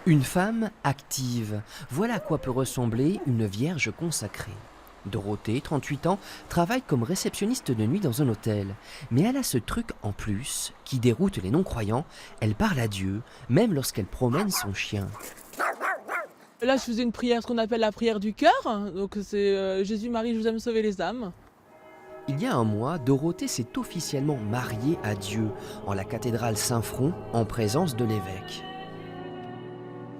Une femme active, voilà à quoi peut ressembler une vierge consacrée. Dorothée, 38 ans, travaille comme réceptionniste de nuit dans un hôtel. Mais elle a ce truc en plus qui déroute les non-croyants, elle parle à Dieu, même lorsqu'elle promène son chien. Là, je faisais une prière, ce qu'on appelle la prière du cœur. Donc c'est Jésus, Marie, je vous aime sauver les âmes. Il y a un mois, Dorothée s'est officiellement mariée à Dieu en la cathédrale Saint-Front en présence de l'évêque.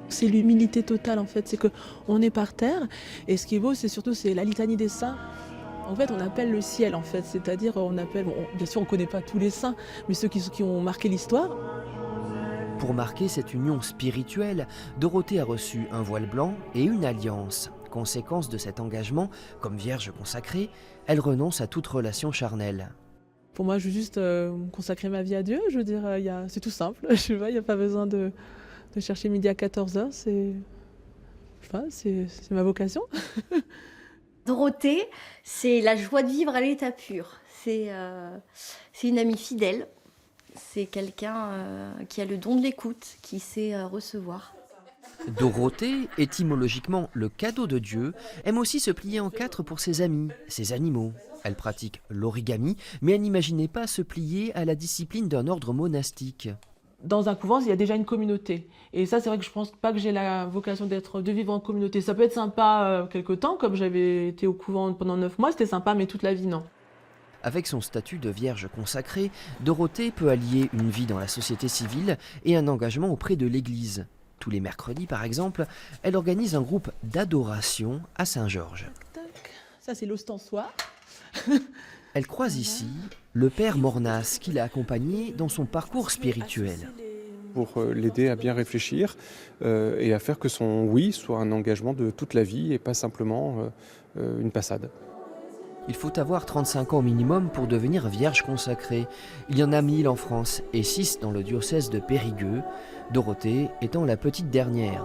C'est l'humilité totale en fait, c'est que on est par terre et ce qui est beau c'est surtout c'est la litanie des saints. En fait on appelle le ciel en fait, c'est-à-dire on appelle, bien sûr on ne connaît pas tous les saints, mais ceux qui ont marqué l'histoire. Pour marquer cette union spirituelle, Dorothée a reçu un voile blanc et une alliance. Conséquence de cet engagement, comme vierge consacrée, elle renonce à toute relation charnelle. Pour moi je veux juste consacrer ma vie à Dieu, je veux dire, c'est tout simple, je vois, il n'y a pas besoin de chercher midi à 14h, c'est ma vocation. Dorothée, c'est la joie de vivre à l'état pur. C'est une amie fidèle. C'est quelqu'un qui a le don de l'écoute, qui sait recevoir. Dorothée, étymologiquement le cadeau de Dieu, aime aussi se plier en quatre pour ses amis, ses animaux. Elle pratique l'origami, mais elle n'imaginait pas se plier à la discipline d'un ordre monastique. Dans un couvent, il y a déjà une communauté. Et ça, c'est vrai que je pense pas que j'ai la vocation de vivre en communauté. Ça peut être sympa quelque temps, comme j'avais été au couvent pendant 9 mois, c'était sympa, mais toute la vie, non. Avec son statut de vierge consacrée, Dorothée peut allier une vie dans la société civile et un engagement auprès de l'Église. Tous les mercredis, par exemple, elle organise un groupe d'adoration à Saint-Georges. Ça, c'est l'ostensoir. Elle croise ici le père Mornas qui l'a accompagnée dans son parcours spirituel. Pour l'aider à bien réfléchir et à faire que son oui soit un engagement de toute la vie et pas simplement une passade. Il faut avoir 35 ans au minimum pour devenir vierge consacrée. Il y en a 1000 en France et 6 dans le diocèse de Périgueux, Dorothée étant la petite dernière.